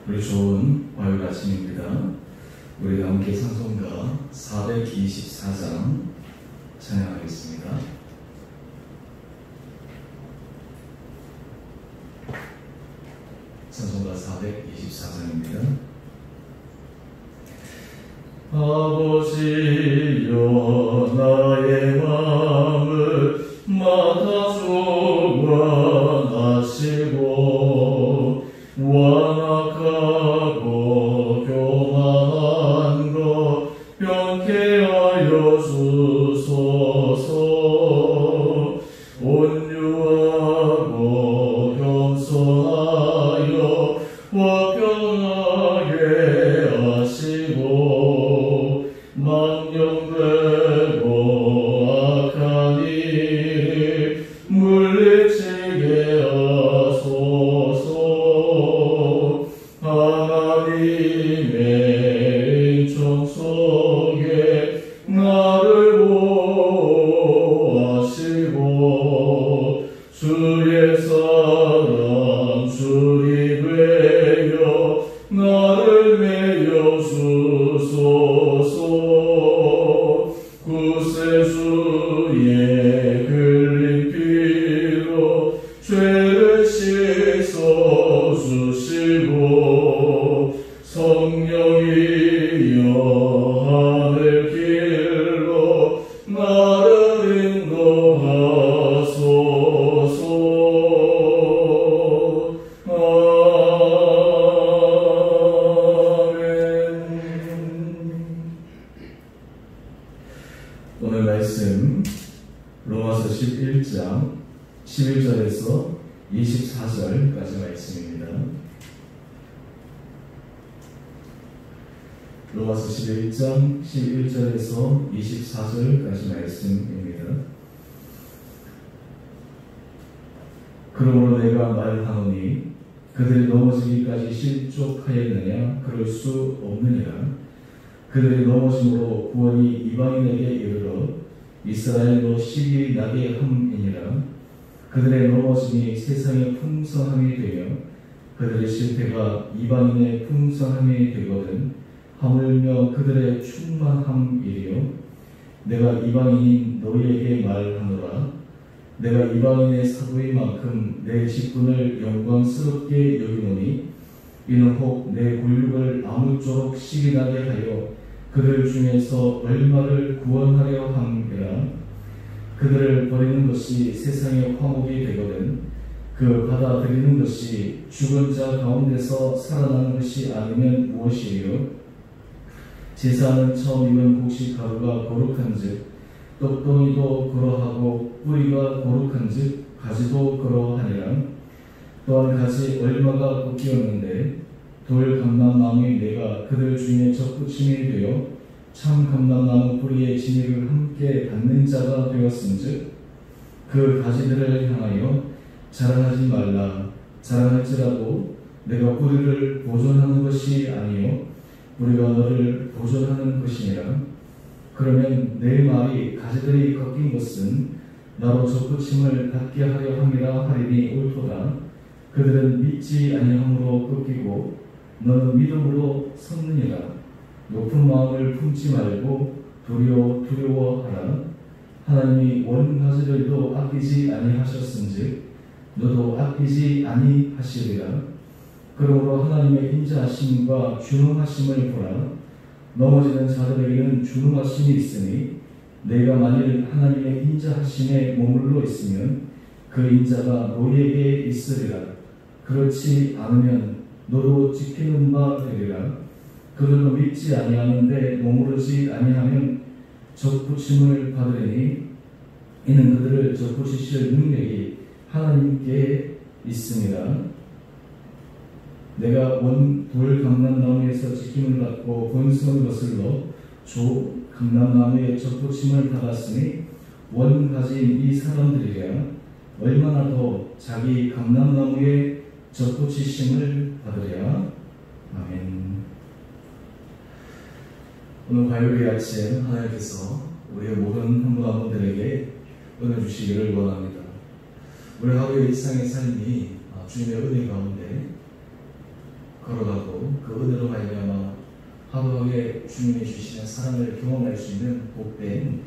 우리 좋은 화요일 아침입니다. 우리 함께 찬송가 424장 찬양하겠습니다. 찬송가 424장입니다. 아버지여 나의 마음을 맡아 주관하시고 완악하고 교만한 것 명쾌하여 주소서. 온유하고 겸손하여 화평하게 하시고 망령되고 악한 일이 물리치게 하소서. 하나님의 은총 속에 나를 보호하시고 주의 사랑 주리 되어 나를 메여 주소서. 구세주의 흘린 피로 죄를 씻어 주시고 성령이여 하늘 길로 나를 인도하소서. 오늘 말씀 로마서 11장 11절에서 24절까지 말씀입니다. 로마서 11장 11절에서 24절까지 말씀입니다. 그러므로 내가 말하노니 그들이 넘어지기까지 실족하였느냐? 그럴 수 없느니라. 그들이 넘어짐으로 구원이 이방인에게 이르러 이스라엘로 실이 나게 함이니라. 그들의 넘어짐이 세상의 풍성함이 되며 그들의 실패가 이방인의 풍성함이 되거든 하물며 그들의 충만함이리요. 내가 이방인인 너희에게 말하노라. 내가 이방인의 사도인 만큼 내 직분을 영광스럽게 여기노니 이는 혹 내 굴육을 아무쪼록 실이 나게 하여 그들 중에서 얼마를 구원하려 함이라. 그들을 버리는 것이 세상의 화목이 되거든 그 받아들이는 것이 죽은 자 가운데서 살아나는 것이 아니면 무엇이리요? 제사는 처음 익은 곡식 가루가 거룩한즉 떡덩이도 그러하고 뿌리가 거룩한즉 가지도 그러하니라. 또한 가지 얼마가 꺾이었는데 돌 감람나무의 내가 그들 중에 적부침이 되어 참 감람나무 뿌리의 진리를 함께 받는 자가 되었은즉 그 가지들을 향하여 자랑하지 말라. 자랑할지라도 내가 뿌리를 보존하는 것이 아니요 우리가 너를 보존하는 것이니라. 그러면 내 말이 가지들이 꺾인 것은 나로 적부침을 받게 하려 함이라 하리니 옳도다. 그들은 믿지 아니함으로 꺾이고 너는 믿음으로 섰느니라. 높은 마음을 품지 말고 두려워하라. 하나님이 원 가지들도 아끼지 아니하셨은즉 너도 아끼지 아니하시리라. 그러므로 하나님의 인자하심과 준엄하심을 보라. 넘어지는 자들에게는 준엄하심이 있으니 내가 만일 하나님의 인자하심에 머물러 있으면 그 인자가 너희에게 있으리라. 그렇지 않으면 너도 지키는 바 되리라. 그들도 믿지 아니하는데 머무르지 아니하면 적부침을 받으리니 이는 그들을 적부치실 능력이 하나님께 있습니다. 내가 원 돌 감람나무에서 지킴을 받고 본성을 거슬러 조 감람나무에 적부침을 받았으니 원 가지인 이 사람들이랴 얼마나 더 자기 감람나무에 적부치심을 받으랴. 아멘. 오늘 화요일 아침 하나님께서 우리의 모든 한 분 한 분들에게 은혜 주시기를 원합니다. 우리 하루의 일상의 삶이 주님의 은혜 가운데 걸어가고 그 은혜로 말미암아 하루하루에 주님이 주시는 사랑을 경험할 수 있는 복된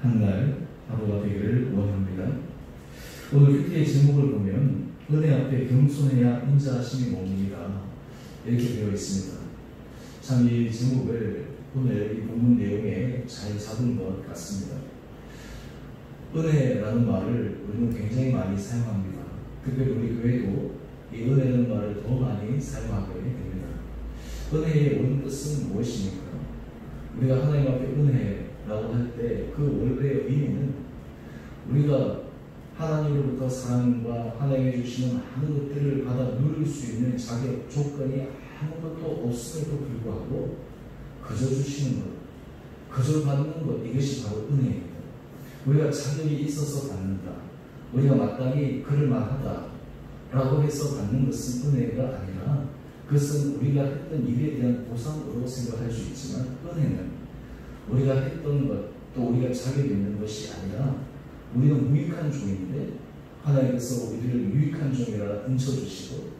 한날 하루가 되기를 원합니다. 오늘 큐티의 제목을 보면 은혜 앞에 겸손해야 인자하심이 뭡니다 이렇게 되어 있습니다. 참 이 제목을 오늘 이 본문 내용에 잘 잡은 것 같습니다. 은혜라는 말을 우리는 굉장히 많이 사용합니다. 특별히 우리 교회도 이 은혜라는 말을 더 많이 사용하게 됩니다. 은혜의 원뜻은 무엇입니까? 우리가 하나님 앞에 은혜라고 할 때 그 원래의 의미는 우리가 하나님으로부터 사랑과 하나님이 주시는 많은 것들을 받아 누릴 수 있는 자격, 조건이 아무것도 없음에도 불구하고 그저 주시는 것, 그저 받는 것, 이것이 바로 은혜입니다. 우리가 자격이 있어서 받는다, 우리가 마땅히 그럴 만하다 라고 해서 받는 것은 은혜가 아니라 그것은 우리가 했던 일에 대한 보상으로 생각할 수 있지만 은혜는 우리가 했던 것, 또 우리가 자격이 있는 것이 아니라 우리는 무익한 종인데 하나님께서 우리를 유익한 종이라 인쳐주시고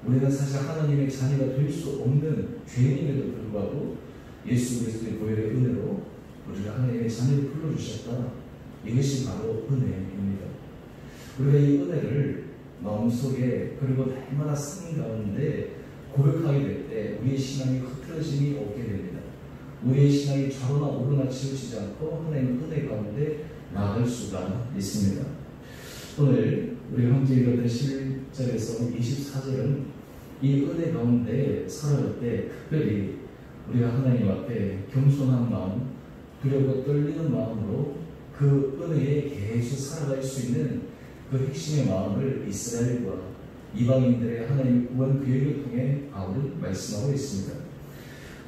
우리는 사실 하나님의 자녀가 될 수 없는 죄인임에도 불구하고 예수 그리스도의 보혈의 은혜로 우리가 하나님의 자녀를 불러주셨다. 이것이 바로 은혜입니다. 우리가 이 은혜를 마음속에 그리고 날마다 삶 가운데 고백하게 될 때 우리의 신앙이 흐트러짐이 없게 됩니다. 우리의 신앙이 좌로나 우로나 치우치지 않고 하나님의 은혜 가운데 나아갈 수가 있습니다. 오늘 우리 함께 읽었던 11절에서 24절은 이 은혜 가운데 살아갈 때 특별히 우리가 하나님 앞에 겸손한 마음, 두렵고 떨리는 마음으로 그 은혜에 계속 살아갈 수 있는 그 핵심의 마음을 이스라엘과 이방인들의 하나님의 구원 계획을 통해 바울은 말씀하고 있습니다.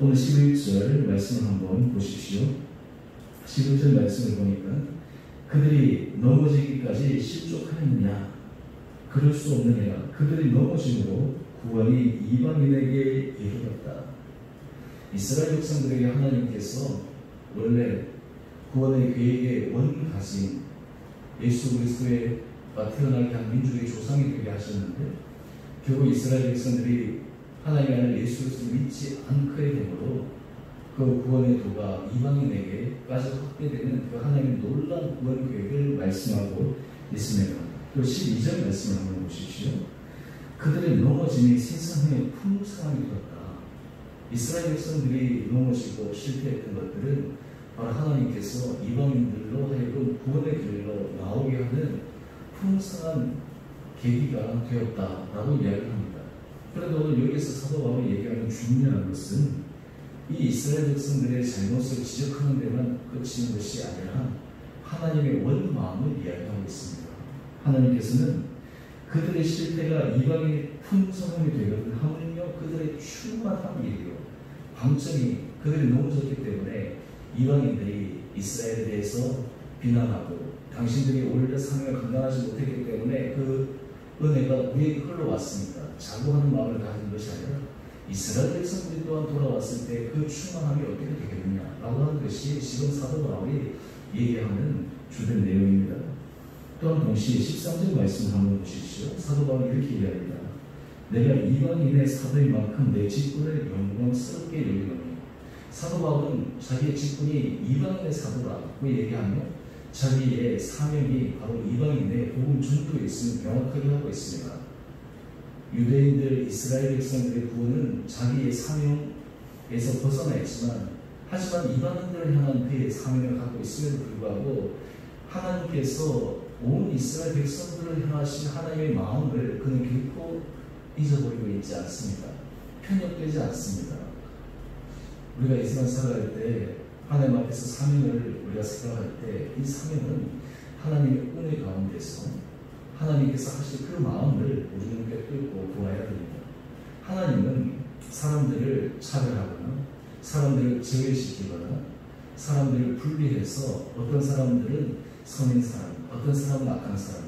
오늘 11절 말씀을 한번 보십시오. 11절 말씀을 보니까 그들이 넘어지기까지 실족하였느냐? 그럴 수 없느냐? 그들이 넘어짐으로 구원이 이방인에게 이르렀다. 이스라엘 백성들에게 하나님께서 원래 구원의 계획의 원가진 예수 그리스도가 태어나게 한 민족의 조상이 되게 하셨는데 결국 이스라엘 백성들이 하나님 안에 예수 그리스도를 믿지 않게 되므로 그 구원의 도가 이방인에게까지 확대되는 그 하나님의 놀라운 구원 계획을 말씀하고 있습니다. 또 12절 말씀을 한번 보십시오. 그들의 넘어짐이 세상에 풍성하게 되었다. 이스라엘 백성들이 넘어지고 실패했던 것들은 바로 하나님께서 이방인들로 하여금 구원의 길로 나오게 하는 풍성한 계기가 되었다라고 이야기를 합니다. 그런데 오늘 여기서 사도 바울이 얘기하는 중요한 것은 이 이스라엘 백성들의 잘못을 지적하는 데만 그치는 것이 아니라 하나님의 원 마음을 이야기하고 있습니다. 하나님께서는 그들의 실패가 이방인의 풍성함이 되거든 하물며 그들의 충만함이에요. 방점이 그들이 넘어졌기 때문에 이방인들이 이스라엘에 대해서 비난하고 당신들이 오히려 사명을 감당하지 못했기 때문에 그 은혜가 우리에게 흘러왔습니다. 자부하는 마음을 가진 것이 아니라 이스라엘 백성들이 또한 돌아왔을 때 그 충만함이 어떻게 되겠느냐 라고 하는 것이 지금 사도 바울이 얘기하는 주된 내용입니다. 또한 동시에 13절 말씀을 한번 보십시오. 사도 바울이 이렇게 이야기합니다. 내가 이방인의 사도인 만큼 내 직분을 영광스럽게 여기노니. 사도 바울은 자기의 직분이 이방인의 사도라고 얘기하며 자기의 사명이 바로 이방인의 복음 전도에 있음을 명확하게 하고 있습니다. 유대인들, 이스라엘 백성들의 구원은 자기의 사명에서 벗어나 있지만 하지만 이방인들을 향한 그의 사명을 갖고 있음에도 불구하고 하나님께서 온 이스라엘 백성들을 향하신 하나님의 마음을 그는 결코 잊어버리고 있지 않습니다. 편협되지 않습니다. 우리가 이 세상 살아갈 때 하나님 앞에서 사명을 우리가 생각할 때 이 사명은 하나님의 은혜 가운데서 하나님께서 하실 그 마음을 우리는 꿰뚫고 보아야 됩니다. 하나님은 사람들을 차별하거나 사람들을 제외시키거나 사람들을 분리해서 어떤 사람들은 선인 사람, 어떤 사람은 악한 사람,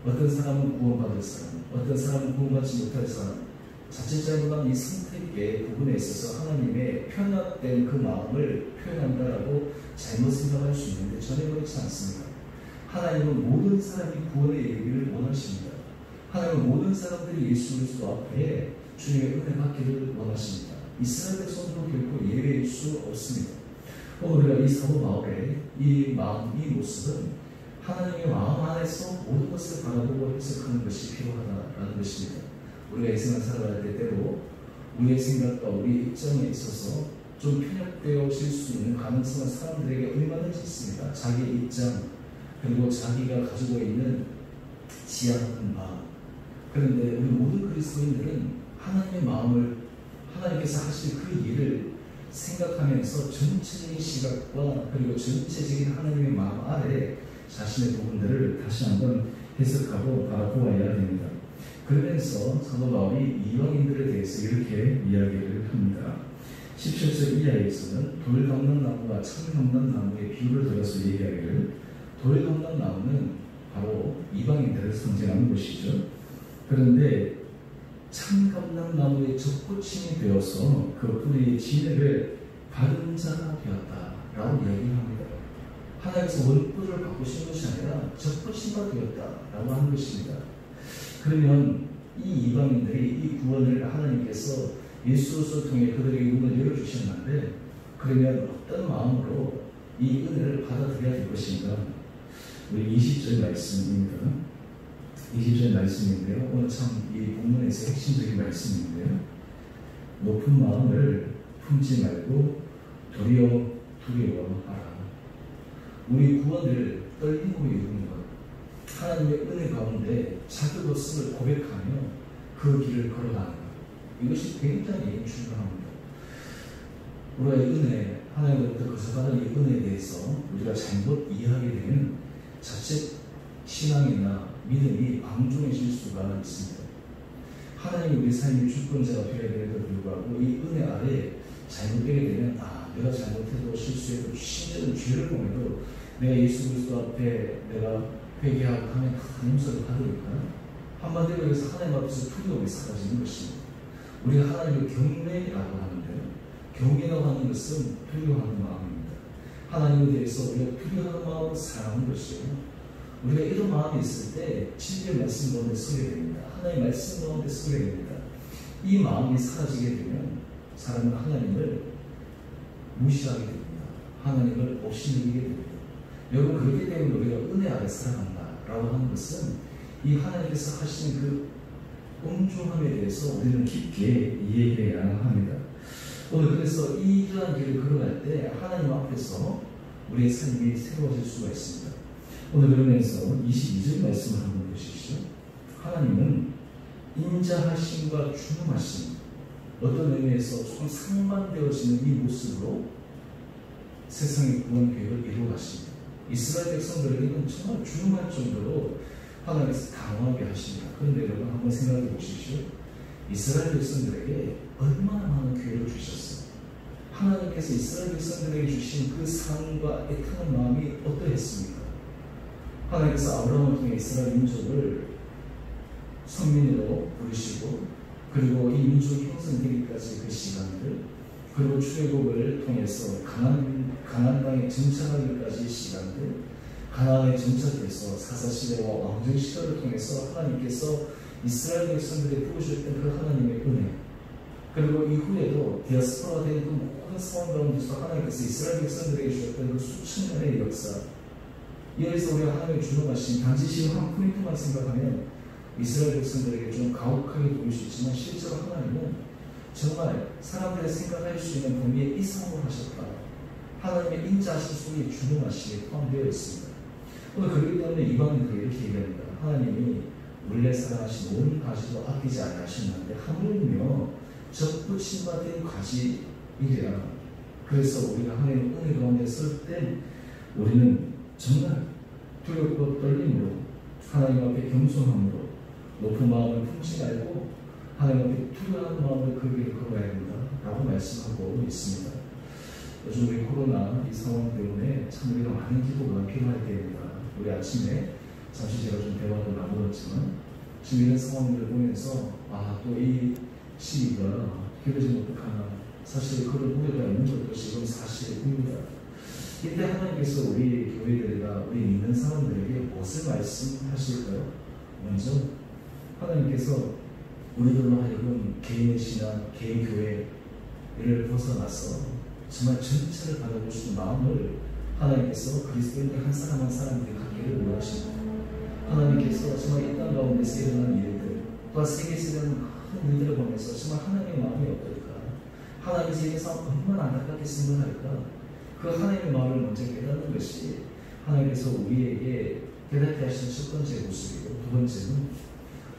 어떤 사람은 구원받을 사람, 어떤 사람은 구원받지 못할 사람, 자칫잘못한 이 선택의 부분에 있어서 하나님의 편협된 그 마음을 표현한다라고 잘못 생각할 수 있는데 전혀 그렇지 않습니다. 하나님은 모든 사람이 구원의 이르기를 원하십니다. 하나님은 모든 사람들이 예수 그리스도 앞에 주님의 은혜 받기를 원하십니다. 이스라엘 백성도 결코 예외일 수 없습니다. 우리가 이 사도 바울의 이 마음, 이 모습은 하나님의 마음 안에서 모든 것을 바라보고 해석하는 것이 필요하다라는 것입니다. 우리가 이 생활 살아갈 때 때로 우리의 생각과 우리의 입장에 있어서 좀 편협되어질 수 있는 가능성은 사람들에게 얼마든지 있습니다. 자기의 입장, 그리고 자기가 가지고 있는 지향하는 마음. 그런데 우리 모든 그리스도인들은 하나님의 마음을, 하나님께서 하실 그 일을 생각하면서 전체적인 시각과 그리고 전체적인 하나님의 마음 아래 자신의 부분들을 다시 한번 해석하고 바라보아야 됩니다. 그러면서 사도 바울이 이방인들에 대해서 이렇게 이야기를 합니다. 17절 이하에서는 돌 감는 나무와 참 감는 나무의 비유를 들어서 얘기하기를, 돌 감는 나무는 바로 이방인들을 상징하는 것이죠. 그런데 참 감는 나무의 접붙임이 되어서 그 뿌리의 진액을 바른 자가 되었다라고 이야기합니다. 하나님께서 원뿔을 바꾸신 것이 아니라 접붙임바 되었다라고 하는 것입니다. 그러면 이 이방인들이 이 구원을 하나님께서 예수를 통해 그들에게 문을 열어주셨는데, 그러면 어떤 마음으로 이 은혜를 받아들여야 될 것인가? 우리 20절 말씀입니다. 20절 말씀인데요. 오늘 참 이 본문에서 핵심적인 말씀인데요. 높은 마음을 품지 말고 도리어 두려워하라. 우리 구원을 떨림으로 이루는 것, 하나님의 은혜 가운데 자기 것을 고백하며 그 길을 걸어가는 것, 이것이 굉장히 중요합니다. 우리의 은혜, 하나님으로부터 거듭받은 이 은혜에 대해서 우리가 잘못 이해하게 되면 자칫 신앙이나 믿음이 방종해질 수가 있습니다. 하나님이 우리 삶의 주권자가 되어야 되는데도 불구하고 이 은혜 아래 잘못되게 되면, 내가 잘못해도 실수해도 심지어 죄를 범해도 내가 예수 그리스도 앞에 내가 회개하고 하면 하나님 손을 받으니까 한마디로 해서 하나님 앞에서 두려움이 사라지는 것입니다. 우리가 하나님을 경외라고 하는데요, 경외라고 하는 것은 두려워하는 마음입니다. 하나님에 대해서 우리가 두려워하는 마음을 사랑하는 것이에요. 우리가 이런 마음이 있을 때 진리의 말씀 가운데 서게 됩니다. 하나님의 말씀 가운데 서게 됩니다. 이 마음이 사라지게 되면 사람은 하나님을 무시하게 됩니다. 하나님을 없이 여기게 됩니다. 여러분, 그렇기 때문에 우리가 은혜 아래 살아간다라고 하는 것은 이 하나님께서 하시는 그 엄중함에 대해서 우리는 깊게 이해해야 합니다. 오늘 그래서 이러한 길을 걸어갈 때 하나님 앞에서 우리의 삶이 새로워질 수가 있습니다. 오늘 그러면서 22절 말씀을 한번 보십시오. 하나님은 인자하심과 준엄하심, 어떤 의미에서 조금 상반되어지는 이 모습으로 세상의 구원 계획을 이루어가십니다. 이스라엘 백성들에게는 정말 준엄할 정도로 하나님께서 강하게 하십니다. 그런데 여러분 한번 생각해 보십시오. 이스라엘 백성들에게 얼마나 많은 기회를 주셨어요. 하나님께서 이스라엘 백성들에게 주신 그 사랑과 애타는 마음이 어떠했습니까? 하나님께서 아브라함을 통해 이스라엘 민족을 선민으로 부르시고, 그리고 이 민족이 형성되기까지 그 시간들, 그리고 출애굽을 통해서 가나안 땅에 정착하기까지의 시간들, 가나안에 정착해서 사사시대와 왕정시대를 통해서 하나님께서 이스라엘 백성들에게 부으셨던 그 하나님의 은혜, 그리고 이후에도 디아스포라가 된 그 모든 상황 가운데서 하나님께서 이스라엘 백성들에게 주셨던 그 수천 년의 역사, 여기서 우리가 하나님의 준엄하신 단지 한 포인트만 생각하면 이스라엘 백성들에게 좀 가혹하게 보일 수 있지만, 실제로 하나님은 정말 사람들이 생각할 수 있는 범위에 이상을 하셨다. 하나님의 인자하신 속에 준엄하심이 포함되어 있습니다. 오늘 그렇기 때문에 이방인들이 이렇게 얘기합니다. 하나님이 원래 사랑하신 온 가지도 아끼지 않으셨는데 하물며 접붙임받은 가지이랴. 그래서 우리가 하나님의 은혜 가운데 설 때 우리는 정말 두렵고 떨림으로, 하나님 앞에 겸손함으로 높은 마음을 품지 말고 하나님 앞에 두려워하는 마음을 그 길을 걸어야 된다 라고 말씀하고 있습니다. 요즘 우리 코로나 이 상황 때문에 참 우리가 많은 기도가 필요할 때입니다. 우리 아침에 잠시 제가 좀 대화도 나누었지만, 지금 이런 상황들을 보면서 또 이 시기가 길어지면 어떡하나, 사실 그런 우려가 있는 것도 지금 사실입니다. 이때 하나님께서 우리 교회들과 우리 믿는 사람들에게 무엇을 말씀하실까요? 먼저 하나님께서 우리들로 하여금 개인의 신앙, 개인 교회를 벗어나서 정말 전체를 바라보시는 마음을 하나님께서 그리스도인들 한 사람 한 사람들이 갖기를 원하십니다. 하나님께서 정말 이 땅 가운데서 일어난 일들, 또한 세계에서 일어난 많은 일들을 보면서 정말 하나님의 마음이 어떨까? 하나님께서 이 세상 얼마나 안타깝게 생각할까? 그 하나님의 마음을 먼저 깨닫는 것이 하나님께서 우리에게 깨닫게 하시는 첫 번째 모습이고, 두 번째는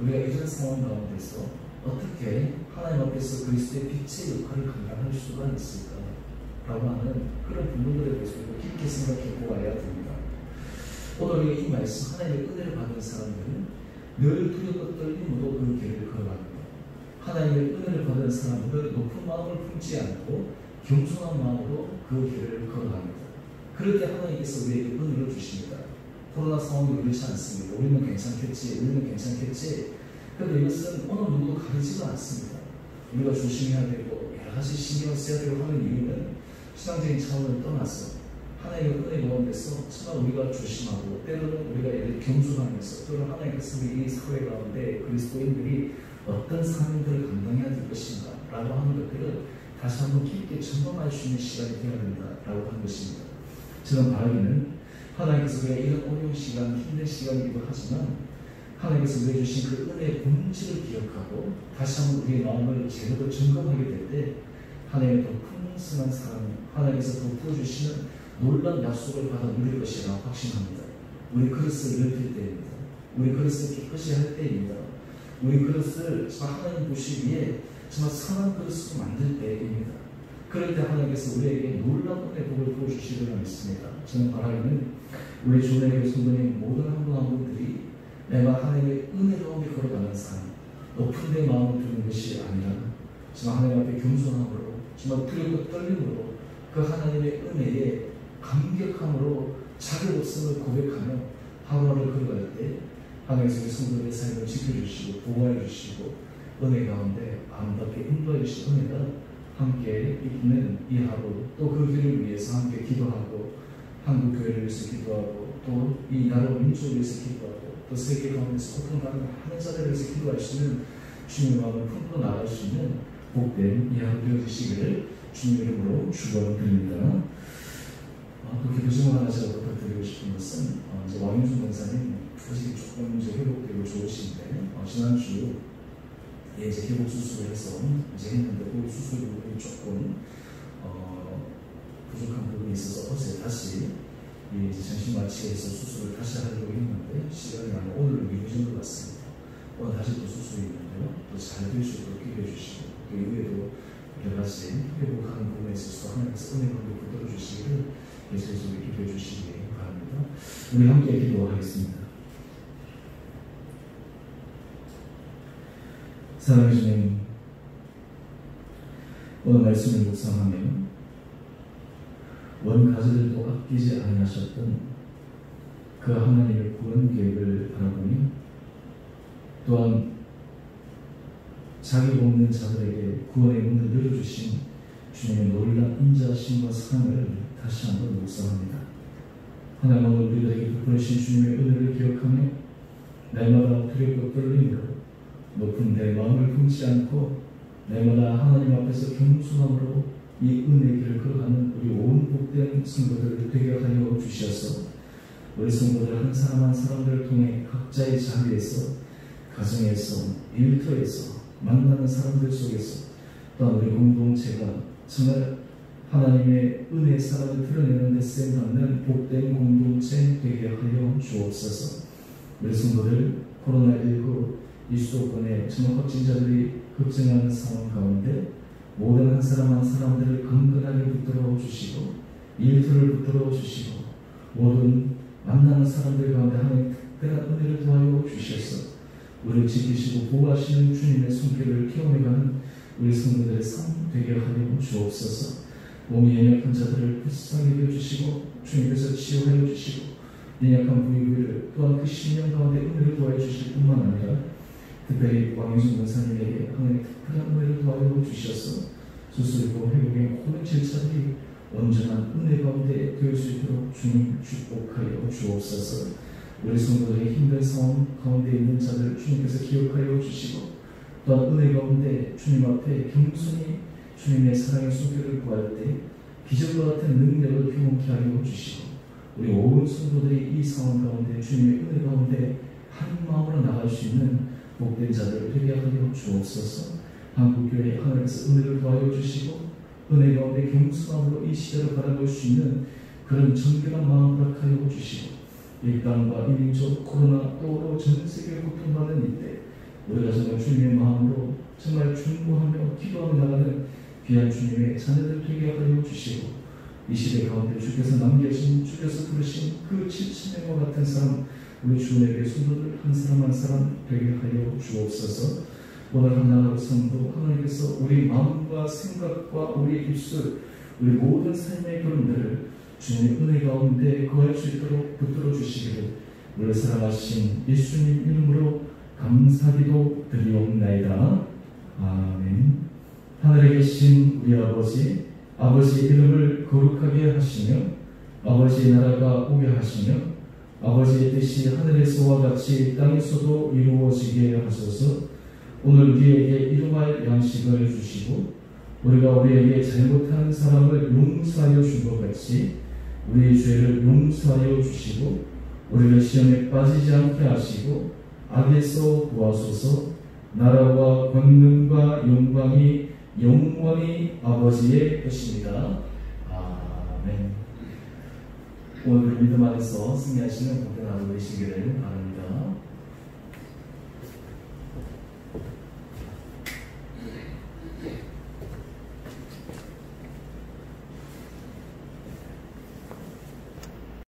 우리가 이런 상황 가운데서 어떻게 하나님 앞에서 그리스도의 빛의 역할을 감당할 수가 있을까? 라고 하는 그런 부분들에 대해서 깊게 생각해 보아야 됩니다. 오늘 우리가 이 말씀, 하나님의 은혜를 받은 사람들은 늘 두렵고 떨림으로 그 길을 걸어갑니다. 하나님의 은혜를 받은 사람들은 높은 마음을 품지 않고 겸손한 마음으로 그 길을 걸어갑니다. 그럴 때 하나님께서 우리에게 은혜를 주십니다. 코로나 상황이 그렇지 않습니다. 우리는 괜찮겠지. 그런데 이것은 어느 누구도 가리지가 않습니다. 우리가 조심해야 되고 여러 가지 신경을 써야 되고 하는 이유는 신앙적인 차원을 떠나서 하나님의 은혜 가운데서 정말 우리가 조심하고, 때로는 우리가 예를 겸손하면서, 또는 하나님께서 우리 이 사회 가운데 그리스도인들이 어떤 사명들을 감당해야 될 것인가 라고 하는 것들을 다시 한번 깊게 점검할 수 있는 시간이 되어야 된다라고 하는 것입니다. 저는 바라기는 하나님께서 우리가 이런 어려운 시간, 힘든 시간이기도 하지만 하나님께서 우리에게 주신 그 은혜의 본질을 기억하고 다시 한번 우리의 마음을 제대로 점검하게 될 때 하나님의 더 풍성한 사랑, 하나님께서 더 부어주시는 놀라운 약속을 받아 누릴 것이라 확신합니다. 우리 그릇을 넓힐 때입니다. 우리 그릇을 깨끗이 할 때입니다. 우리 그릇을 하나님 보시기에 정말 선한 그릇으로 만들 때입니다. 그럴 때 하나님께서 우리에게 놀라운 은혜 복을 부어주시리라 믿습니다. 저는 바라기는 우리 주님의 성도님 모든 한 분 한 분들이 내가 하나님의 은혜 가운데 걸어가는 삶, 높은 데 마음을 두는 것이 아니라 정말 하나님 앞에 겸손함으로, 정말 두렵고 떨림으로 그 하나님의 은혜에 감격함으로 자기 없음을 고백하며 하루하루 걸어갈 때 하나님께서 우리 성도들의 삶을 지켜주시고 보호해 주시고 은혜 가운데 아름답게 인도해 주신 은혜가 함께 있는 이 하루, 또 그 길을 위해서 함께 기도하고, 한국 교회를 위해서 기도하고, 또 이 나라 민족을 위해서 기도하고, 또 세계 가운데서 고통당하는 하는 자들을 위해서 기도할 수 있는 주님의 마음을 품고 나갈 수 있는 복된 이 하루 되어주시기를 주님 이름으로 축원드립니다. 또 기도증을 하나 제가 부탁드리고 싶은 것은 이제 왕윤준 권사님 사실 조금 이제 회복되고 좋으신데 지난주 이제 회복 수술을 해서 이제 했는데 그 수술 부분이 조금 부족한 부분이 있어서 어제 다시 이제 정신 마취해서 수술을 다시 하려고 했는데 시간이 안 오늘 미루신 것 같습니다. 오늘 다시 또 수술이 있는데요. 또 잘 될 수 있도록 기도해 주시고, 또 이후에도 여러 가지 회복하는 부분에 있어서 하나님께서 은혜 가운데 붙들어 주시기를 예수께서 기도해 주시기 바랍니다. 우리 함께 기도하겠습니다. 사랑해 주님, 오늘 말씀을 묵상하며 원 가지들도 아끼지 아니하셨던 그 하나님의 구원 계획을 바라보며, 또한 자기 없는 자들에게 구원의 문을 열어주신 주님의 놀라운 인자하심과 사랑을 다시 한번 묵상합니다. 하나님, 오늘 우리들에게 베푸신 주님의 은혜를 기억하며 날마다 두렵고 떨림으로 높은 내 마음을 품지 않고 날마다 하나님 앞에서 겸손함으로 이 은혜의 길을 걸어가는 우리 온 복된 성도들을 되게 하여 주셔서 우리 성도들 한 사람 한 사람들을 통해 각자의 자리에서, 가정에서, 일터에서, 만나는 사람들 속에서, 또한 우리 공동체가 정말 하나님의 은혜의 사랑을 드러내는 데 쓰임받는 복된 공동체 되게 하여 주옵소서. 우리 성도들 코로나19 이 수도권에 정말 확진자들이 급증하는 상황 가운데 모든 한 사람 한 사람들을 강건하게 붙들어 주시고, 일터를 붙들어 주시고, 모든 만나는 사람들 가운데 하나님 특별한 은혜를 도와여 주셔서 우리를 지키시고 보호하시는 주님의 손길을 경험해가는 우리 성도들의 삶 되게 하여 주옵소서. 몸이 연약한 자들을 불쌍히 여겨주시고 주님께서 치유하여 주시고, 연약한 부위를 또한 그 심령 가운데 은혜를 도와여 주실 뿐만 아니라 특별히 왕윤준 권사님에게 하나님의 특별한 은혜를 도와여 주셔서 수술과 회복의 모든 질차들이 온전한 은혜 가운데 되어 수 있도록 주님 축복하여 주옵소서. 우리 성도들의 힘든 상황 가운데 있는 자들을 주님께서 기억하여 주시고, 또한 은혜 가운데 주님 앞에 겸손히 주님의 사랑의 손길을 구할 때 기적과 같은 능력을 경험케 하여 주시고, 우리 온 성도들이 이 상황 가운데 주님의 은혜 가운데 한 마음으로 나갈 수 있는 복된 자들을 되게 하여 주옵소서. 한국교회 하나님께서 은혜를 더하여 주시고, 은혜 가운데 겸손함으로 이 시대를 바라볼 수 있는 그런 정결한 마음을 하여 주시고, 이 땅과 이 민족 코로나 또로 전 세계를 고통받는 이때 우리가 정말 주님의 마음으로 정말 중보하며 기도하며 나가는 귀한 주님의 자녀들 되게 하여 주시고, 이 시대 가운데 주께서 남겨진, 주께서 부르신 그 7,000명과 같은 사람, 우리 주님의 성도들 한 사람 한 사람 되게 하여 주옵소서. 오늘 하나로 성도 하나님께서 우리 마음과 생각과 우리 입술, 우리 모든 삶의 걸음들을 주님의 은혜 가운데 거할 수 있도록 붙들어 주시기를 우리 사랑하신 예수님 이름으로 감사기도 드리옵나이다. 아멘. 하늘에 계신 우리 아버지, 아버지의 이름을 거룩하게 하시며 아버지의 나라가 오게 하시며 아버지의 뜻이 하늘에서와 같이 땅에서도 이루어지게 하소서. 오늘 우리에게 일용할 양식을 주시고, 우리가 우리에게 잘못한 사람을 용서하여 준 것 같이 우리의 죄를 용서하여 주시고, 우리를 시험에 빠지지 않게 하시고 악에서 구하소서. 나라와 권능과 영광이 영원히 아버지의 것입니다. 아멘. 오늘 믿음 안에서 승리하시는 복된 하루 되시기를 바랍니다.